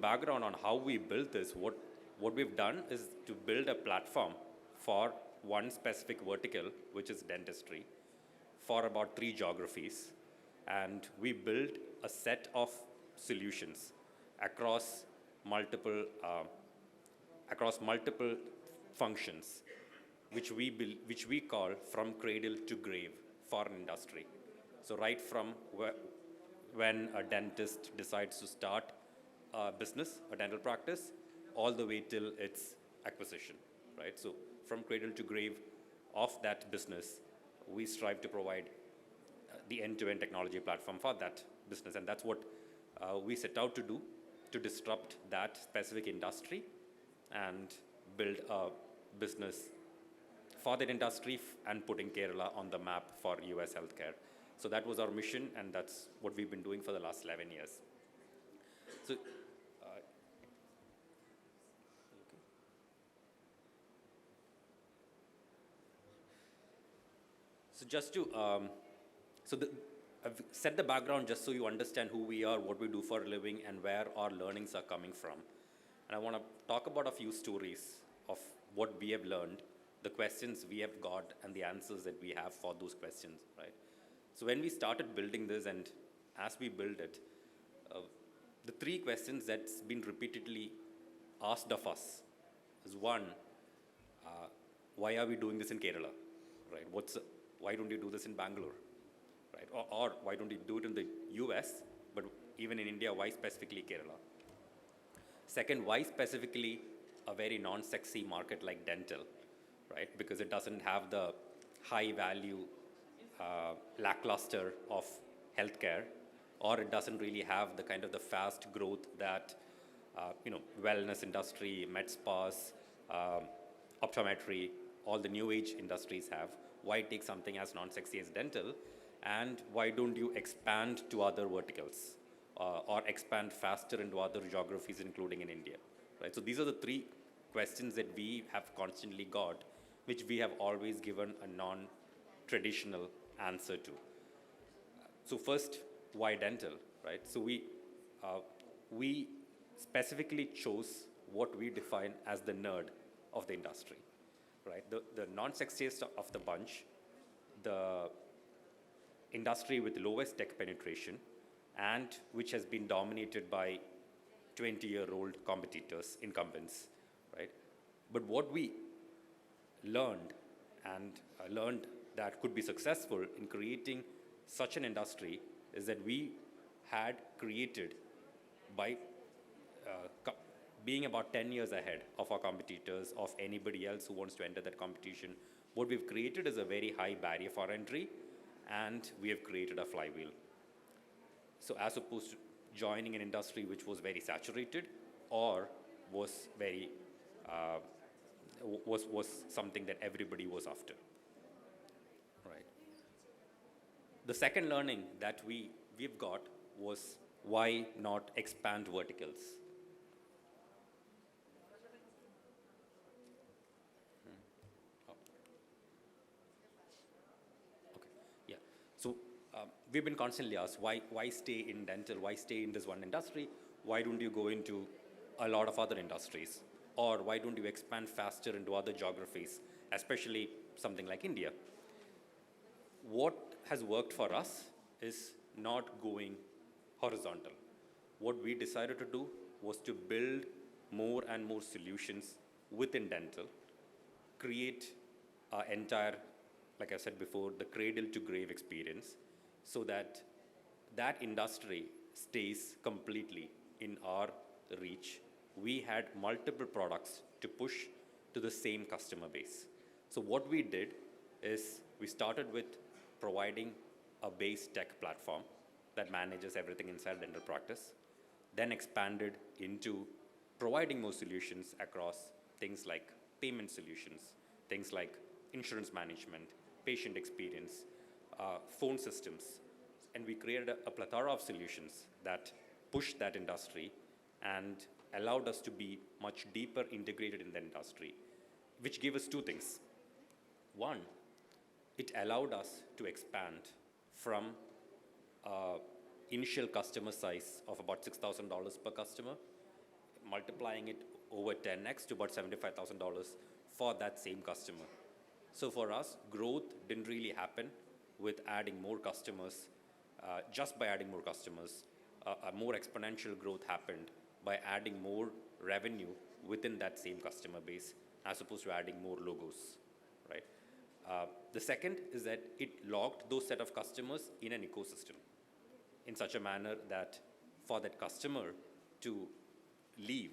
background on how we built this, what we've done is to build a platform for one specific vertical, which is dentistry, for about 3 geographies. And we built a set of solutions across multiple functions, which we call from cradle to grave for an industry. So right from when a dentist decides to start a business, a dental practice, all the way till its acquisition, right? So from cradle to grave of that business, we strive to provide the end-to-end technology platform for that business. And that's what we set out to do, to disrupt that specific industry and build a business for that industry and putting Kerala on the map for US healthcare. So that was our mission, and that's what we've been doing for the last 11 years. So, just to, I've set the background just so you understand who we are, what we do for a living, and where our learnings are coming from. And I want to talk about a few stories of what we have learned, the questions we have got, and the answers that we have for those questions, right? So when we started building this, and as we build it, the 3 questions that's been repeatedly asked of us is, one, why are we doing this in Kerala, right? Why don't you do this in Bangalore, right? Or why don't you do it in the US, but even in India, why specifically Kerala? Second, why specifically a very non-sexy market like dental, right? Because it doesn't have the high value lackluster of healthcare, or it doesn't really have the kind of the fast growth that wellness industry, med spas, optometry, all the new age industries have. Why take something as non-sexy as dental, and why don't you expand to other verticals or expand faster into other geographies, including in India, right? So these are the 3 questions that we have constantly got, which we have always given a non-traditional answer to. So first, why dental, right? So we specifically chose what we define as the nerd of the industry, right? The non-sexiest of the bunch, the industry with lowest tech penetration, and which has been dominated by 20-year-old competitors, incumbents, right? But what we learned that could be successful in creating such an industry is that we had created, by being about 10 years ahead of our competitors, of anybody else who wants to enter that competition, what we've created is a very high barrier for entry, and we have created a flywheel. So as opposed to joining an industry which was very saturated or was very was something that everybody was after, right? The second learning that we've got was, why not expand verticals? So we've been constantly asked, why stay in dental? Why stay in this one industry? Why don't you go into a lot of other industries? Or why don't you expand faster into other geographies, especially something like India? What has worked for us is not going horizontal. What we decided to do was to build more and more solutions within dental, create our entire, like I said before, the cradle to grave experience, so that that industry stays completely in our reach. We had multiple products to push to the same customer base. So what we did is we started with providing a base tech platform that manages everything inside dental practice, then expanded into providing more solutions across things like payment solutions, things like insurance management, patient experience, phone systems. And we created a plethora of solutions that pushed that industry and allowed us to be much deeper integrated in the industry, which gave us 2 things. One, it allowed us to expand from initial customer size of about $6,000 per customer multiplying it over 10x to about $75,000 for that same customer. So for us, growth didn't really happen with adding more customers, just by adding more customers. A more exponential growth happened by adding more revenue within that same customer base, as opposed to adding more logos, right? The second is that it logged those set of customers in an ecosystem in such a manner that for that customer to leave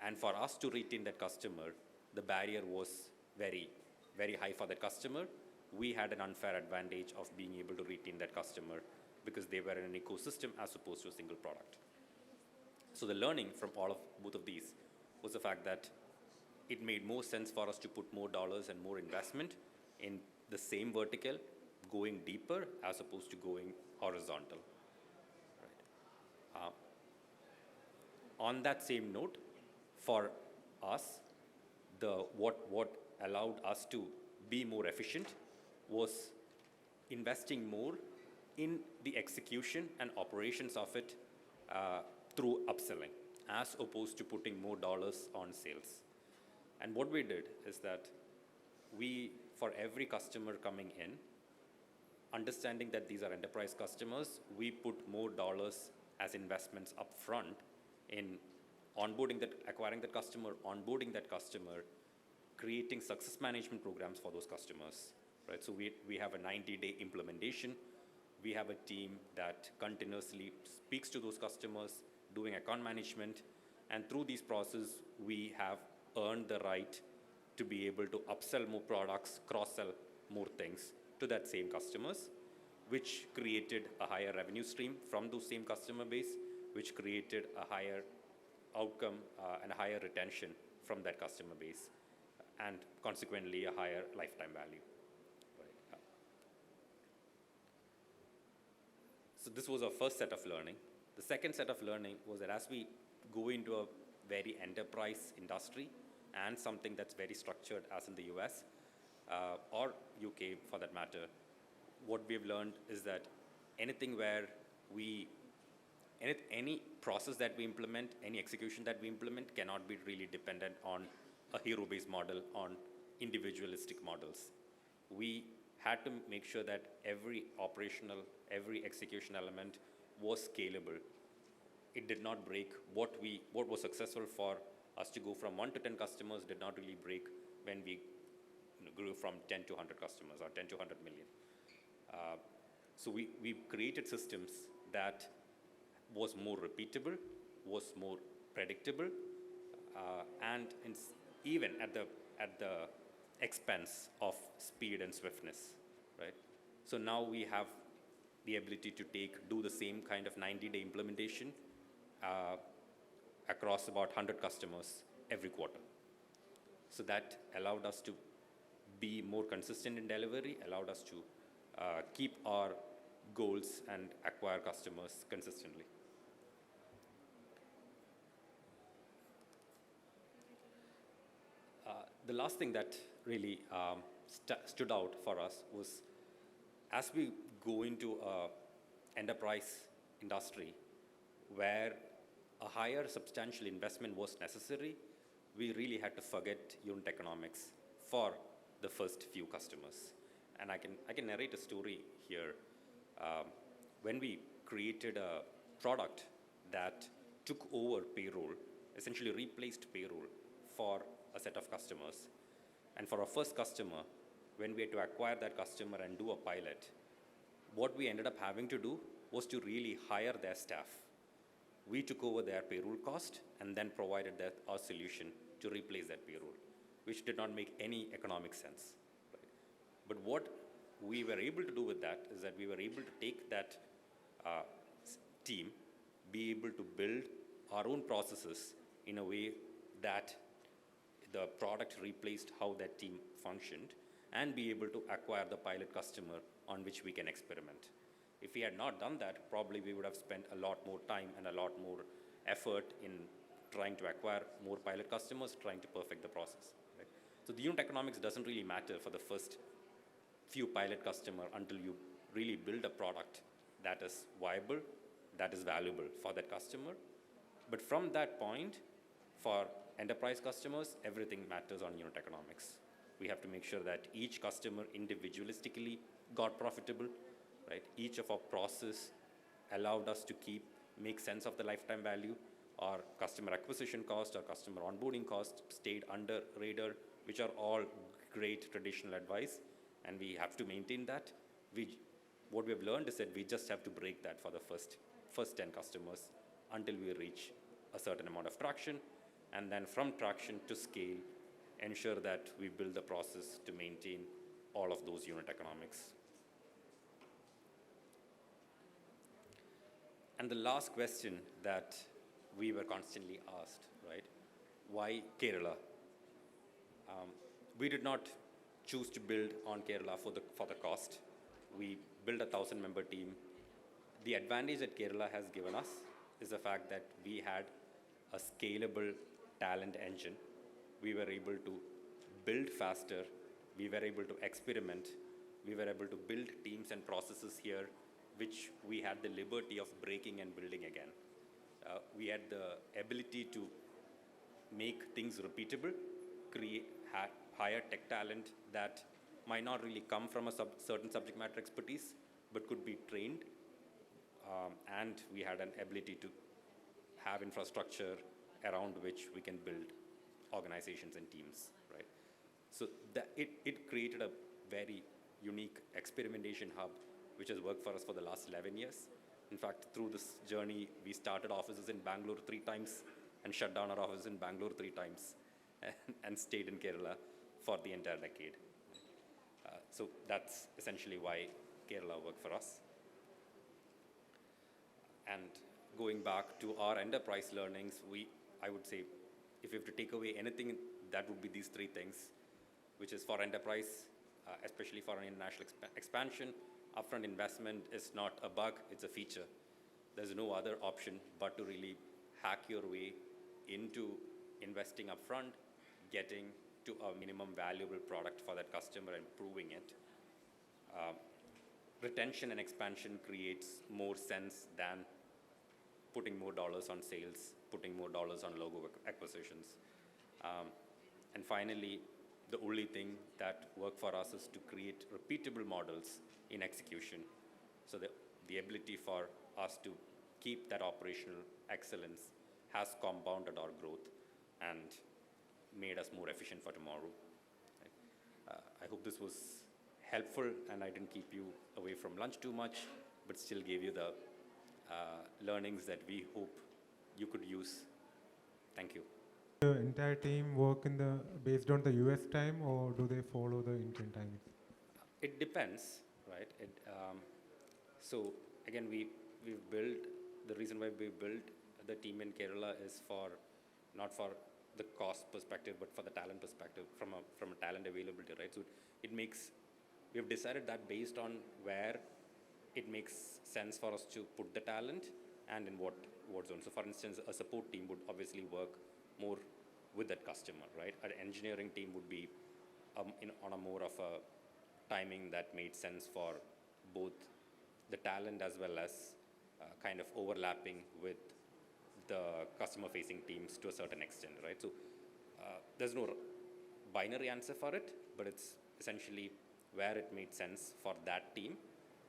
and for us to retain that customer, the barrier was very, very high for that customer. We had an unfair advantage of being able to retain that customer because they were in an ecosystem as opposed to a single product. So the learning from both of these was the fact that it made more sense for us to put more dollars and more investment in the same vertical, going deeper as opposed to going horizontal. Right. On that same note, for us, what allowed us to be more efficient was investing more in the execution and operations of it through upselling, as opposed to putting more dollars on sales. And what we did is that for every customer coming in, understanding that these are enterprise customers, we put more dollars as investments up front in acquiring that customer, onboarding that customer, creating success management programs for those customers, right? So we have a 90-day implementation. We have a team that continuously speaks to those customers, doing account management, and through these processes, we have earned the right to be able to upsell more products, cross-sell more things to that same customers, which created a higher revenue stream from those same customer base, which created a higher outcome and a higher retention from that customer base, and consequently a higher lifetime value. Right. So this was our first set of learning. The second set of learning was that as we go into a very enterprise industry and something that's very structured as in the US or UK for that matter, what we've learned is that anything where any process that we implement, any execution that we implement cannot be really dependent on a hero-based model, on individualistic models. We had to make sure that every operational, every execution element was scalable. It did not break what was successful for us to go from 1 to 10 customers did not really break when we grew from 10 to 100 customers or 10 to 100 million. So we created systems that was more repeatable, was more predictable, and even at the expense of speed and swiftness, right? So now we have the ability to do the same kind of 90-day implementation across about 100 customers every quarter. So that allowed us to be more consistent in delivery, allowed us to keep our goals and acquire customers consistently. The last thing that really stood out for us was as we go into an enterprise industry where a higher substantial investment was necessary, we really had to forget unit economics for the first few customers. And I can narrate a story here. When we created a product that took over payroll, essentially replaced payroll for a set of customers. And for our first customer, when we had to acquire that customer and do a pilot, what we ended up having to do was to really hire their staff. We took over their payroll cost and then provided our solution to replace that payroll, which did not make any economic sense. Right? But what we were able to do with that is that we were able to take that team, be able to build our own processes in a way that the product replaced how that team functioned, and be able to acquire the pilot customer on which we can experiment. If we had not done that, probably we would have spent a lot more time and a lot more effort in trying to acquire more pilot customers, trying to perfect the process. Right? So the unit economics doesn't really matter for the first few pilot customers until you really build a product that is viable, that is valuable for that customer. But from that point, For enterprise customers, everything matters on unit economics. We have to make sure that each customer individualistically got profitable, right? Each of our process allowed us to make sense of the lifetime value. Our customer acquisition cost, our customer onboarding cost stayed under radar, which are all great traditional advice, and we have to maintain that. What we have learned is that we just have to break that for the first 10 customers until we reach a certain amount of traction, and then from traction to scale, ensure that we build the process to maintain all of those unit economics. And the last question that we were constantly asked, right? Why Kerala? We did not choose to build on Kerala for the cost. We built a 1,000-member team. The advantage that Kerala has given us is the fact that we had a scalable talent engine. We were able to build faster. We were able to experiment. We were able to build teams and processes here, which we had the liberty of breaking and building again. We had the ability to make things repeatable, hire tech talent that might not really come from a certain subject matter expertise, but could be trained. And we had an ability to have infrastructure around which we can build organizations and teams, right? So it created a very unique experimentation hub, which has worked for us for the last 11 years. In fact, through this journey, we started offices in Bangalore 3 times and shut down our office in Bangalore 3 times and stayed in Kerala for the entire decade. So that's essentially why Kerala worked for us. And going back to our enterprise learnings, I would say, if you have to take away anything, that would be these 3 things, which is for enterprise, especially for an international expansion, upfront investment is not a bug, it's a feature. There's no other option but to really hack your way into investing upfront, getting to a minimum valuable product for that customer and proving it. Retention and expansion creates more sense than putting more dollars on sales, putting more dollars on logo acquisitions. And finally, the only thing that worked for us is to create repeatable models in execution. So the ability for us to keep that operational excellence has compounded our growth and made us more efficient for tomorrow. I hope this was helpful and I didn't keep you away from lunch too much, but still gave you the learnings that we hope you could use. Thank you. The entire team work based on the US time, or do they follow the Indian time? It depends, right? So again, we've built, the reason why we built the team in Kerala is not for the cost perspective, but for the talent perspective, from a talent availability, right? So we have decided that based on where it makes sense for us to put the talent and in what zone. So for instance, a support team would obviously work more with that customer, right? An engineering team would be on a more of a timing that made sense for both the talent as well as kind of overlapping with the customer-facing teams to a certain extent, right? So there's no binary answer for it, but it's essentially where it made sense for that team.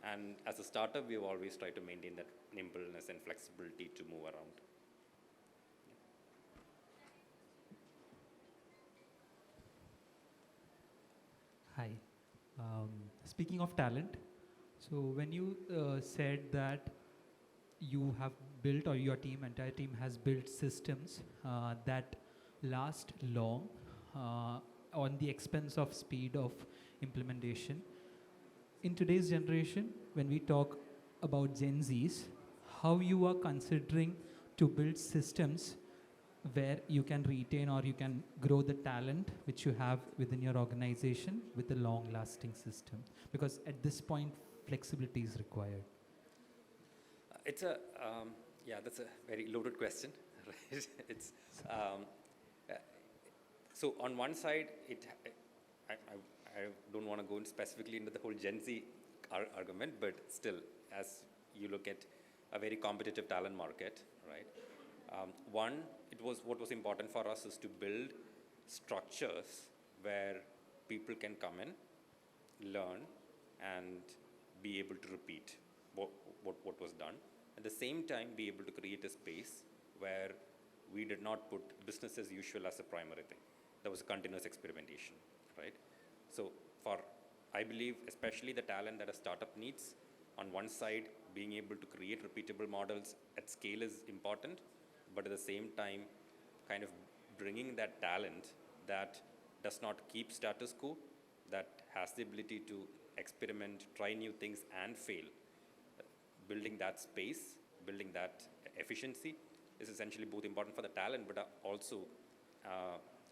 And as a startup, we've always tried to maintain that nimbleness and flexibility to move around. Hi. Speaking of talent, so when you said that you have built, or your entire team has built systems that last long on the expense of speed of implementation. In today's generation, when we talk about Gen Zs, how you are considering to build systems where you can retain or you can grow the talent which you have within your organization with a long-lasting system? Because at this point, flexibility is required. That's a very loaded question, right? So on one side, I don't want to go in specifically into the whole Gen Z argument, but still, as you look at a very competitive talent market, right? One, what was important for us is to build structures where people can come in, learn, and be able to repeat what was done. At the same time, be able to create a space where we did not put business as usual as a primary thing. There was a continuous experimentation, right? So I believe, especially the talent that a startup needs, on one side, being able to create repeatable models at scale is important, but at the same time, kind of bringing that talent that does not keep status quo, that has the ability to experiment, try new things and fail. Building that space, building that efficiency is essentially both important for the talent, but also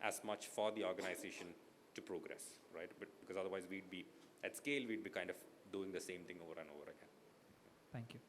as much for the organization to progress, right? But because otherwise we'd be, at scale, we'd be kind of doing the same thing over and over again. Thank you.